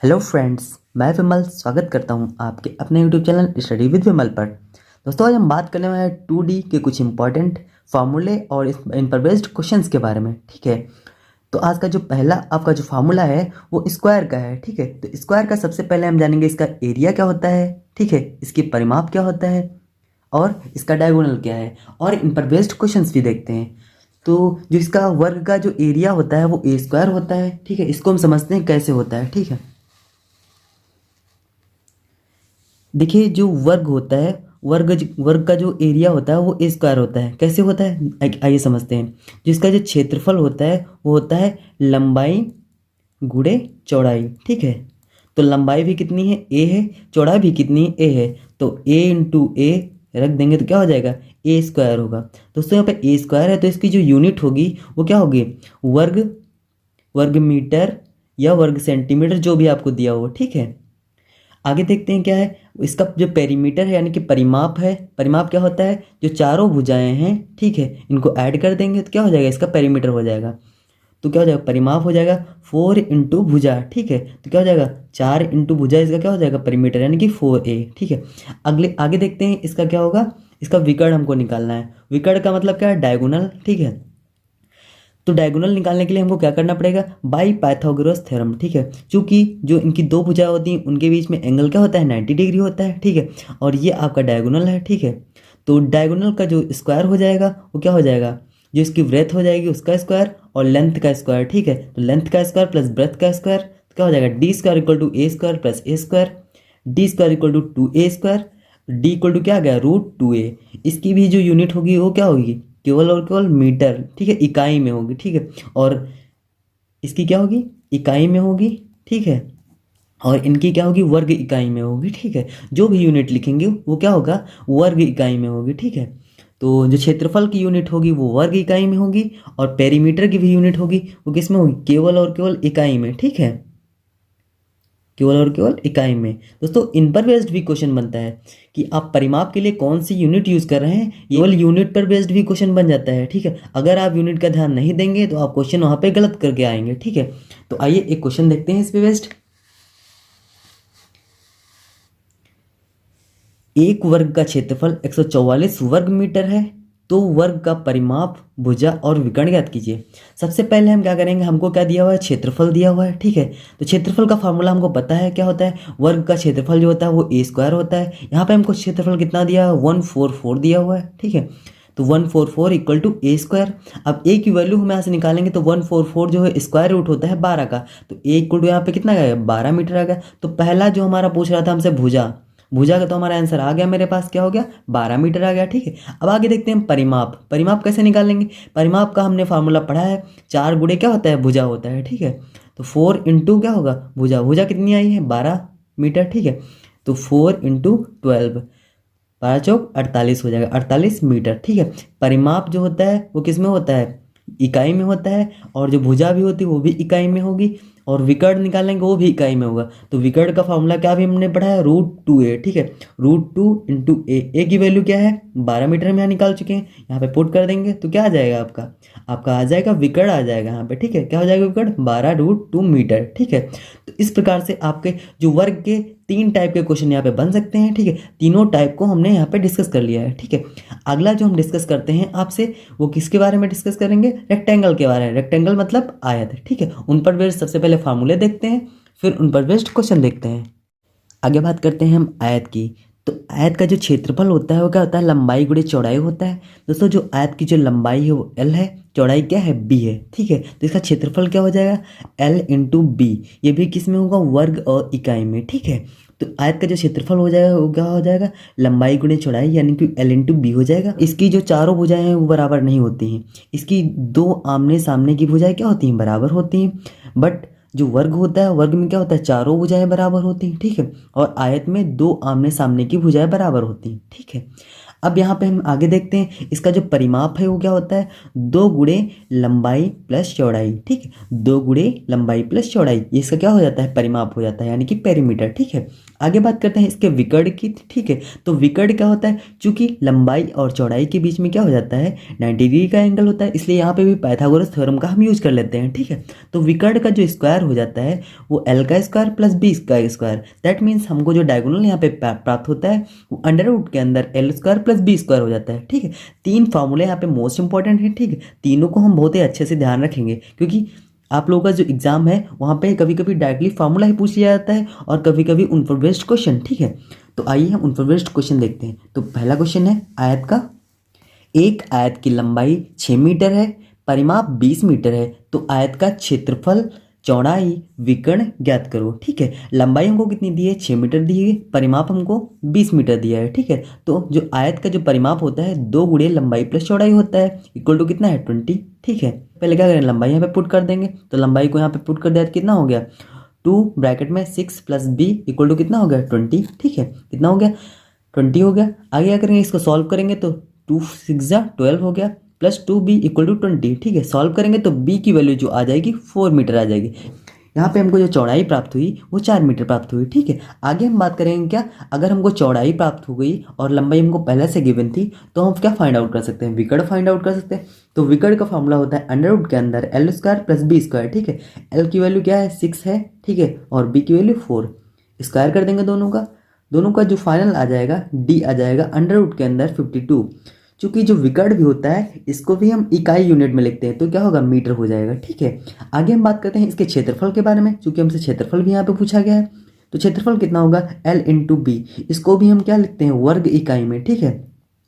Hello friends, मैं विमल स्वागत करता हूं आपके अपने यूट्यूब चैनल स्टडी विद विमल पर। दोस्तों, आज हम बात करने वाले हैं 2D के कुछ इंपॉर्टेंट फार्मूले और इन पर बेस्ड क्वेश्चंस के बारे में। ठीक है, तो आज का जो पहला आपका जो फार्मूला है वो स्क्वायर का है। ठीक है, तो स्क्वायर का सबसे पहले हम जानेंगे इसका एरिया क्या होता है। ठीक है, इसकी परिमाप क्या होता है और इसका डायगोनल क्या है, और इन पर बेस्ड क्वेश्चंस भी देखते हैं। तो जो इसका वर्ग का जो एरिया होता है वो ए स्क्वायर होता है। ठीक है, इसको हम समझते हैं कैसे होता है। ठीक है, देखिए जो वर्ग होता है, वर्ग का जो एरिया होता है वो ए स्क्वायर होता है। कैसे होता है आइए समझते हैं। जिसका जो क्षेत्रफल होता है वो होता है लंबाई गुणे चौड़ाई। ठीक है, तो लंबाई भी कितनी है, ए है, चौड़ाई भी कितनी है, ए है। तो ए इंटू ए रख देंगे तो क्या हो जाएगा, ए स्क्वायर होगा। दोस्तों यहाँ पे ए स्क्वायर है तो इसकी जो यूनिट होगी वो क्या होगी, वर्ग, वर्ग मीटर या वर्ग सेंटीमीटर, जो भी आपको दिया हो। ठीक है, आगे देखते हैं क्या है इसका जो पेरीमीटर है, यानी कि परिमाप है। परिमाप क्या होता है, जो चारों भुजाएं हैं, ठीक है, इनको ऐड कर देंगे तो क्या हो जाएगा, इसका पेरीमीटर हो जाएगा। तो क्या हो जाएगा, परिमाप हो जाएगा 4 इंटू भुजा। ठीक है, तो क्या हो जाएगा, 4 इंटू भुजा, इसका क्या हो जाएगा, परिमीटर, यानी कि 4a। ठीक है, अगले आगे देखते हैं इसका क्या होगा। इसका विकर्ण हमको निकालना है। विकर्ण का मतलब क्या है, डायगोनल। ठीक है, तो डायगोनल निकालने के लिए हमको क्या करना पड़ेगा, बाई पाइथागोरस थ्योरम। ठीक है, चूंकि जो इनकी दो भुजाएं होती हैं उनके बीच में एंगल क्या होता है, 90 डिग्री होता है। ठीक है, और ये आपका डायगोनल है। ठीक है, तो डायगोनल का जो स्क्वायर हो जाएगा वो क्या हो जाएगा, जो इसकी ब्रेथ हो जाएगी उसका स्क्वायर और लेंथ का स्क्वायर। ठीक है, तो लेंथ का स्क्वायर प्लस ब्रेथ का स्क्वायर तो क्या हो जाएगा, D square equal to A square plus A square, D square equal to 2a square, D equal to क्या आ गया, √2a। इसकी भी जो यूनिट होगी वो क्या होगी, केवल और केवल मीटर। ठीक है, इकाई में होगी। ठीक है, और इसकी क्या होगी, इकाई में होगी। ठीक है, और इनकी क्या होगी, वर्ग इकाई में होगी। ठीक है, जो भी यूनिट लिखेंगे वो क्या होगा, वर्ग इकाई में होगी। ठीक है, तो जो क्षेत्रफल की यूनिट होगी वो वर्ग इकाई में होगी, और पेरीमीटर की भी यूनिट होगी वो किस में होगी, केवल और केवल इकाई में। ठीक है, केवल और केवल इकाई में। दोस्तों, इन पर बेस्ड भी क्वेश्चन बनता है कि आप परिमाप के लिए कौन सी यूनिट यूज कर रहे हैं, केवल यूनिट पर बेस्ड भी क्वेश्चन बन जाता है। ठीक है, अगर आप यूनिट का ध्यान नहीं देंगे तो आप क्वेश्चन वहां पे गलत करके आएंगे। ठीक है, तो आइए एक क्वेश्चन देखते हैं इस पे बेस्ड। एक वर्ग का क्षेत्रफल 144 वर्ग मीटर है, तो वर्ग का परिमाप, भुजा और विकर्ण ज्ञात कीजिए। सबसे पहले हम क्या करेंगे, हमको क्या दिया हुआ है, क्षेत्रफल दिया हुआ है। ठीक है, तो क्षेत्रफल का फार्मूला हमको पता है क्या होता है, वर्ग का क्षेत्रफल जो होता है वो ए स्क्वायर होता है। यहाँ पे हमको क्षेत्रफल कितना दिया है, 144 दिया हुआ है। ठीक है, तो 144 इक्वल टू ए स्क्वायर। अब ए की वैल्यू हम यहाँ से निकालेंगे तो 144 जो है स्क्वायर रूट होता है 12 का, तो ए इक्वल टू यहाँ पे कितना गया, 12 मीटर आ गया। तो पहला जो हमारा पूछ रहा था हमसे भुजा, भुजा का तो हमारा आंसर आ गया मेरे पास, क्या हो गया, 12 मीटर आ गया। ठीक है, अब आगे देखते हैं परिमाप। परिमाप कैसे निकालेंगे, परिमाप का हमने फार्मूला पढ़ा है, 4 गुणे क्या होता है, भुजा होता है। ठीक है, तो 4 इंटू क्या होगा, भुजा, भुजा कितनी आई है, 12 मीटर। ठीक है, तो 4 इंटू 12, 12 चौक 48 हो जाएगा, 48 मीटर। ठीक है, परिमाप जो होता है वो किस में होता है, इकाई में होता है, और जो भुजा भी होती है वो भी इकाई में होगी, और विकर्ण निकालेंगे वो भी इकाई में होगा। तो विकर्ण का फॉर्मूला क्या भी हमने पढ़ा है, √2a। ठीक है, √2 इंटू ए की वैल्यू क्या है, 12 मीटर हम यहाँ निकाल चुके हैं। यहाँ पे पुट कर देंगे तो क्या आ जाएगा, आपका आ जाएगा विकर्ण आ जाएगा यहाँ पे। ठीक है, क्या हो जाएगा विकर्ण, 12√2 मीटर। ठीक है, तो इस प्रकार से आपके जो वर्ग के 3 टाइप के क्वेश्चन यहाँ पे बन सकते हैं। ठीक है, तीनों टाइप को हमने यहाँ पे डिस्कस कर लिया है। ठीक है, अगला जो हम डिस्कस करते हैं आपसे वो किसके बारे में डिस्कस करेंगे, रेक्टेंगल के बारे में। रेक्टेंगल मतलब आयत। ठीक है, उन पर बेस्ड सबसे पहले फार्मूले देखते हैं, फिर उन पर बेस्ड क्वेश्चन देखते हैं। आगे बात करते हैं हम आयत की। तो आयत का जो क्षेत्रफल होता है वो क्या होता है, लंबाई गुणे चौड़ाई होता है। दोस्तों, जो आयत की जो लंबाई है वो l है, चौड़ाई क्या है, b है। ठीक है, तो इसका क्षेत्रफल क्या हो जाएगा, l इंटू बी। ये भी किस में होगा, वर्ग और इकाई में। ठीक है, तो आयत का जो क्षेत्रफल हो जाएगा वो क्या हो जाएगा, लंबाई गुणे चौड़ाई, यानी कि l इंटू बी हो जाएगा। इसकी जो चारों भुजाएं हैं वो बराबर नहीं होती हैं, इसकी दो आमने सामने की भुजाएं क्या होती हैं, बराबर होती हैं। बट जो वर्ग होता है, वर्ग में क्या होता है, चारों भुजाएं बराबर होती हैं। ठीक है, और आयत में दो आमने सामने की भुजाएं बराबर होती हैं। ठीक है, अब यहाँ पे हम आगे देखते हैं, इसका जो परिमाप है वो क्या होता है, 2 गुणे लंबाई प्लस चौड़ाई, ठीक है, 2 गुणे लंबाई प्लस चौड़ाई, ये इसका क्या हो जाता है, परिमाप हो जाता है, यानी कि पेरीमीटर, ठीक है। आगे बात करते हैं इसके विकर्ण की, ठीक है। तो विकर्ण क्या होता है, चूंकि लंबाई और चौड़ाई के बीच में क्या हो जाता है, 90 डिग्री का एंगल होता है, इसलिए यहाँ पे भी पाइथागोरस थ्योरम का हम यूज कर लेते हैं, ठीक है। तो विकर्ण का जो स्क्वायर हो जाता है वो एल का स्क्वायर प्लस बी का स्क्वायर, दैट मीन्स हमको जो डायगोनल यहाँ पे प्राप्त होता है वो अंडर रूट के अंदर L square plus B square हो जाता है, ठीक है। 3 फार्मूले यहाँ पे मोस्ट इंपॉर्टेंट है, ठीक है। तीनों को हम बहुत ही अच्छे से ध्यान रखेंगे, क्योंकि आप लोगों का जो एग्जाम है वहाँ पे कभी कभी डायरेक्टली फार्मूला ही पूछ लिया जाता है और कभी कभी उन पर बेस्ड क्वेश्चन, ठीक है। तो आइए हम उन पर बेस्ड क्वेश्चन देखते हैं। तो पहला क्वेश्चन है आयत का, एक आयत की लंबाई 6 मीटर है, परिमाप 20 मीटर है, तो आयत का क्षेत्रफल चौड़ाई विकर्ण ज्ञात करो, ठीक है। लंबाई हमको कितनी दी है, 6 मीटर दी है, परिमाप हमको 20 मीटर दिया है, ठीक है। तो जो आयत का जो परिमाप होता है 2 गुणे लंबाई प्लस चौड़ाई होता है, इक्वल टू कितना है 20, ठीक है। पहले क्या करें, लंबाई यहाँ पे पुट कर देंगे, तो लंबाई को यहाँ पे पुट कर दिया तो कितना हो गया, 2 ब्रैकेट में 6 प्लस बी इक्वल टू कितना हो गया 20, ठीक है। कितना हो गया 20 हो गया। आगे क्या करेंगे, इसको सॉल्व करेंगे तो 2 6 12 हो गया, प्लस 2b इक्वल टू 20, ठीक है। सॉल्व करेंगे तो b की वैल्यू जो आ जाएगी 4 मीटर आ जाएगी। यहाँ पे हमको जो चौड़ाई प्राप्त हुई वो 4 मीटर प्राप्त हुई, ठीक है। आगे हम बात करेंगे क्या, अगर हमको चौड़ाई प्राप्त हो गई और लंबाई हमको पहले से गिवन थी तो हम क्या फाइंड आउट कर सकते हैं, विकर्ण फाइंड आउट कर सकते हैं। तो विकर्ण का फॉर्मूला होता है अंडर रूट के अंदर L square plus B square, ठीक है। एल की वैल्यू क्या है 6 है, ठीक है, और बी की वैल्यू 4, स्क्वायर कर देंगे दोनों का जो फाइनल आ जाएगा डी आ जाएगा अंडर रूट के अंदर 52। चूंकि जो विकर्ण भी होता है इसको भी हम इकाई यूनिट में लिखते हैं तो क्या होगा, मीटर हो जाएगा, ठीक है। आगे हम बात करते हैं इसके क्षेत्रफल के बारे में, चूंकि हमसे क्षेत्रफल भी यहाँ पे पूछा गया है। तो क्षेत्रफल कितना होगा, L इंटू बी, इसको भी हम क्या लिखते हैं, वर्ग इकाई में, ठीक है।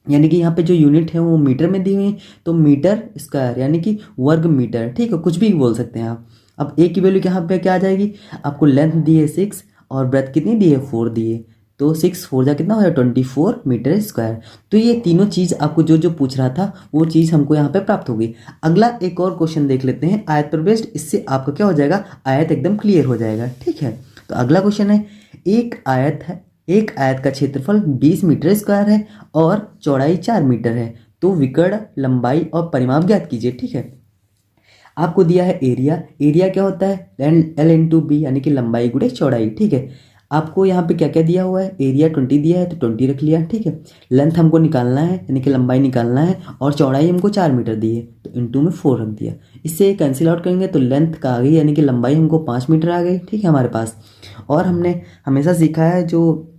यानी कि यहाँ पे जो यूनिट है वो मीटर में दी हुई है, तो मीटर स्क्वायर यानी कि वर्ग मीटर, ठीक है, कुछ भी बोल सकते हैं आप। अब ए की वैल्यू यहाँ पे क्या आ जाएगी, आपको लेंथ दी है 6 और ब्रेथ कितनी दी है 4 दी है, तो 6 4 जा कितना हो जाए 24 मीटर स्क्वायर। तो ये तीनों चीज़ आपको जो जो पूछ रहा था वो चीज़ हमको यहाँ पे प्राप्त हो गई। अगला एक और क्वेश्चन देख लेते हैं आयत पर बेस्ड, इससे आपका क्या हो जाएगा, आयत एकदम क्लियर हो जाएगा, ठीक है। तो अगला क्वेश्चन है, एक आयत का क्षेत्रफल 20 मीटर स्क्वायर है और चौड़ाई 4 मीटर है, तो विकर्ण लंबाई और परिमाप ज्ञात कीजिए, ठीक है। आपको दिया है एरिया क्या होता है, एल इंटू बी यानी कि लंबाई गुणे चौड़ाई, ठीक है। आपको यहाँ पे क्या क्या दिया हुआ है, एरिया 20 दिया है तो 20 रख लिया, ठीक है। लेंथ हमको निकालना है यानी कि लंबाई निकालना है और चौड़ाई हमको 4 मीटर दी है तो इंटू में 4 रख दिया। इससे कैंसिल आउट करेंगे तो लेंथ का आ गई यानी कि लंबाई हमको 5 मीटर आ गई, ठीक है हमारे पास। और हमने हमेशा सीखा है जो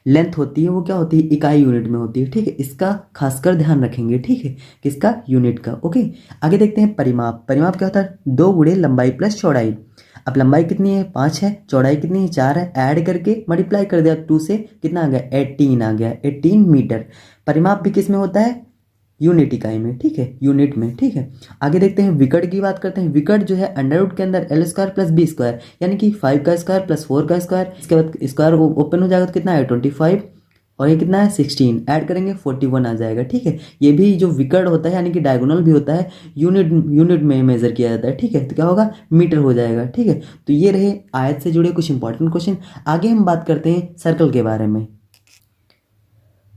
लेंथ होती है वो क्या होती है, इकाई यूनिट में होती है, ठीक है। इसका खासकर ध्यान रखेंगे, ठीक है, किसका, यूनिट का, ओके। आगे देखते हैं परिमाप क्या होता है, 2 गुणे लंबाई प्लस चौड़ाई। अब लंबाई कितनी है 5 है, चौड़ाई कितनी है 4 है, ऐड करके मल्टीप्लाई कर दिया 2 से, कितना आ गया 18 आ गया, 18 मीटर। परिमाप भी किस में होता है, यूनिट इकाई में, ठीक है, यूनिट में, ठीक है। आगे देखते हैं विकर्ण की बात करते हैं। विकर्ण जो है अंडर रूट के अंदर L square plus B square यानी कि 5 का स्क्वायर प्लस 4 का स्क्वायर, इसके बाद स्क्वायर ओपन हो जाएगा तो कितना है 25 और ये कितना है 16, ऐड करेंगे 41 आ जाएगा, ठीक है। ये भी जो विकर्ण होता है यानी कि डायगोनल भी होता है यूनिट में मेजर किया जाता है, ठीक है। तो क्या होगा, मीटर हो जाएगा, ठीक है। तो ये रहे आयत से जुड़े कुछ इंपॉर्टेंट क्वेश्चन। आगे हम बात करते हैं सर्कल के बारे में।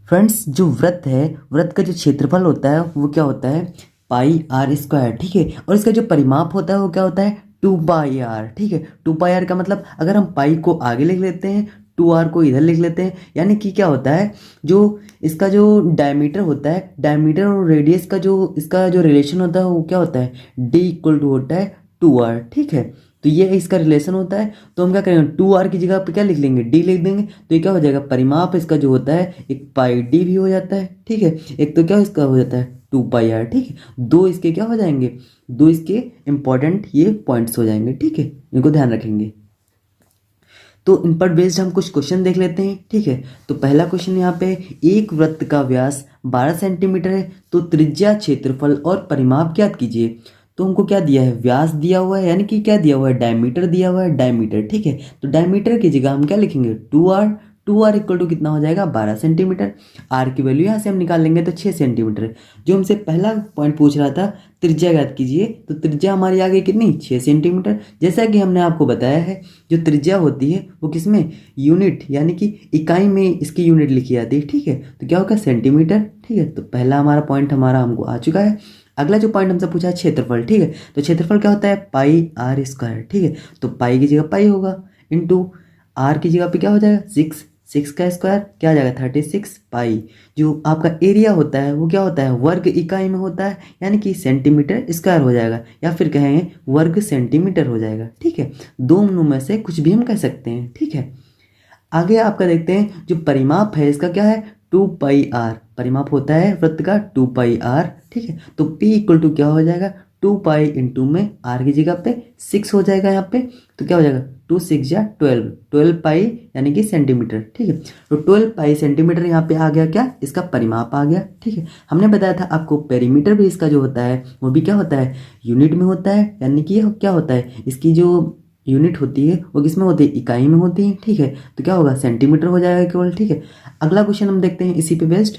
फ्रेंड्स, जो वृत्त है, वृत्त का जो क्षेत्रफल होता है वो क्या होता है, पाई आर स्क्वायर, ठीक है। और इसका जो परिमाप होता है वो क्या होता है 2 पाई आर, ठीक है। 2 पाई आर का मतलब अगर हम पाई को आगे लिख लेते हैं 2 आर को इधर लिख लेते हैं, यानी कि क्या होता है, जो इसका जो डायमीटर होता है, डायमीटर और रेडियस का जो इसका जो रिलेशन होता है वो क्या होता है, डी इक्वल टू होता है 2 आर, ठीक है। तो ये इसका रिलेशन होता है, तो हम क्या करेंगे 2 आर की जगह पे क्या लिख लेंगे, डी लिख देंगे, तो ये क्या हो जाएगा, परिमाप इसका जो होता है एक पाई डी भी हो जाता है, ठीक है। एक तो क्या इसका हो जाता है 2 पाई आर, ठीक है। दो इसके क्या हो जाएंगे, दो इसके इंपॉर्टेंट ये पॉइंट्स हो जाएंगे, ठीक है, इनको ध्यान रखेंगे। तो इन पर बेस्ड हम कुछ क्वेश्चन देख लेते हैं, ठीक है। तो पहला क्वेश्चन यहाँ पे, एक वृत्त का व्यास 12 सेंटीमीटर है, तो त्रिज्या, क्षेत्रफल और परिमाप ज्ञात कीजिए। तो हमको क्या दिया है, व्यास दिया हुआ है, यानी कि क्या दिया हुआ है, डायमीटर दिया हुआ है, डायमीटर, ठीक है। तो डायमीटर की जगह हम क्या लिखेंगे 2 आर इक्वल टू कितना हो जाएगा 12 सेंटीमीटर। आर की वैल्यू यहाँ से हम निकाल लेंगे तो 6 सेंटीमीटर। जो हमसे पहला पॉइंट पूछ रहा था त्रिज्या ज्ञात कीजिए। तो त्रिज्या हमारी आ गई कितनी, 6 सेंटीमीटर। जैसा कि हमने आपको बताया है जो त्रिज्या होती है वो किसमें, यूनिट यानी कि इकाई में इसकी यूनिट लिखी जाती है। ठीक है, तो क्या होगा, सेंटीमीटर। ठीक है, तो पहला हमारा पॉइंट हमको आ चुका है। अगला जो पॉइंट हमसे पूछा है क्षेत्रफल। ठीक है, तो क्षेत्रफल क्या होता है, पाई आर स्क्वायर। ठीक है, तो पाई की जगह पाई होगा, इंटू आर की जगह पे क्या हो जाएगा, 6, 6 का स्क्वायर क्या आ जाएगा, 36 पाई। जो आपका एरिया होता है वो क्या होता है, वर्ग इकाई में होता है, यानी कि सेंटीमीटर स्क्वायर हो जाएगा, या फिर कहेंगे वर्ग सेंटीमीटर हो जाएगा। ठीक है, दोनों में से कुछ भी हम कह सकते हैं। ठीक है, आगे आपका देखते हैं जो परिमाप है इसका क्या है, 2 पाई आर। परिमाप होता है वृत्त का 2 पाई आर। ठीक है, तो P इक्वल टू क्या हो जाएगा, 2 पाई इंटू में आर की जगह पे 6 हो जाएगा यहाँ पे, तो क्या हो जाएगा, 2 6 या 12, 12 पाई यानी कि सेंटीमीटर। ठीक है, तो 12 पाई सेंटीमीटर यहाँ पे आ गया, क्या इसका परिमाप आ गया। ठीक है, हमने बताया था आपको पेरीमीटर भी इसका जो होता है वो भी क्या होता है, यूनिट में होता है, यानी कि क्या होता है, इसकी जो यूनिट होती है वो किस में होती है, इकाई में होती है। ठीक है, तो क्या होगा, सेंटीमीटर हो जाएगा केवल। ठीक है, अगला क्वेश्चन हम देखते हैं इसी पे बेस्ड।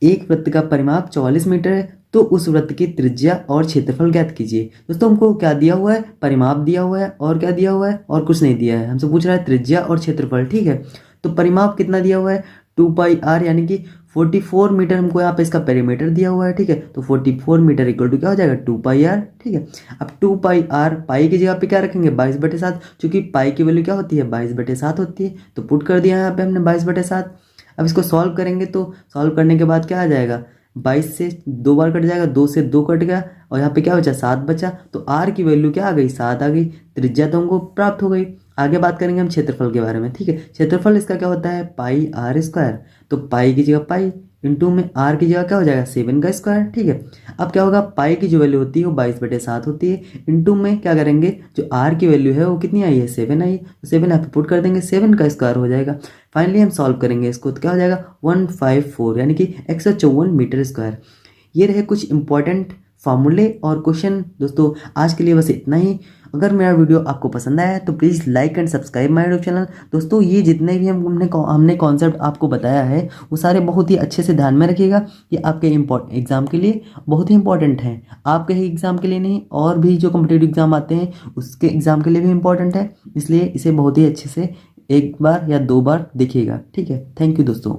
एक वृत्त का परिमाप 44 मीटर है, तो उस वृत्त की त्रिज्या और क्षेत्रफल ज्ञात कीजिए। दोस्तों हमको क्या दिया हुआ है, परिमाप दिया हुआ है, और क्या दिया हुआ है, और कुछ नहीं दिया है। हमसे पूछ रहा है त्रिज्या और क्षेत्रफल। ठीक है, तो परिमाप कितना दिया हुआ है, 2 पाई आर, यानी कि 44 मीटर हमको यहाँ पे इसका पेरीमीटर दिया हुआ है। ठीक है, तो 44 मीटर इक्वल टू क्या हो जाएगा, 2 पाई आर। ठीक है, अब 2 पाई आर, पाई की जगह पे क्या रखेंगे, 22/7, चूंकि पाई की वैल्यू क्या होती है, 22/7 होती है, तो पुट कर दिया यहाँ पे हमने 22/7। अब इसको सॉल्व करेंगे तो सॉल्व करने के बाद क्या आ जाएगा, 22 से 2 बार कट जाएगा, 2 से 2 कट गया, और यहाँ पे क्या बचा, 7 बचा। तो आर की वैल्यू क्या आ गई, 7 आ गई। त्रिज्या तो हमको प्राप्त हो गई। आगे बात करेंगे हम क्षेत्रफल के बारे में। ठीक है, क्षेत्रफल इसका क्या होता है, पाई आर स्क्वायर। तो पाई की जगह पाई, इंटू में आर की जगह क्या हो जाएगा, 7 का स्क्वायर। ठीक है, अब क्या होगा, पाई की जो वैल्यू होती है वो 22/7 होती है, इंटू में क्या करेंगे, जो आर की वैल्यू है वो कितनी आई है, 7 आई, तो 7 यहाँ पे पुट कर देंगे, 7 का स्क्वायर हो जाएगा। फाइनली हम सॉल्व करेंगे इसको, तो क्या हो जाएगा, 154 यानी कि 154 मीटर स्क्वायर। ये रहे कुछ इंपॉर्टेंट फार्मूले और क्वेश्चन। दोस्तों आज के लिए बस इतना ही। अगर मेरा वीडियो आपको पसंद आया है तो please like and subscribe my YouTube channel. दोस्तों ये जितने भी हमने कॉन्सेप्ट आपको बताया है वो सारे बहुत ही अच्छे से ध्यान में रखिएगा। ये आपके एग्ज़ाम के लिए बहुत ही इंपॉर्टेंट हैं। आपके ही एग्ज़ाम के लिए नहीं, और भी जो कॉम्पिटिटिव एग्ज़ाम आते हैं उसके एग्ज़ाम के लिए भी इंपॉर्टेंट है, इसलिए इसे बहुत ही अच्छे से 1 बार या 2 बार देखिएगा। ठीक है, थैंक यू दोस्तों।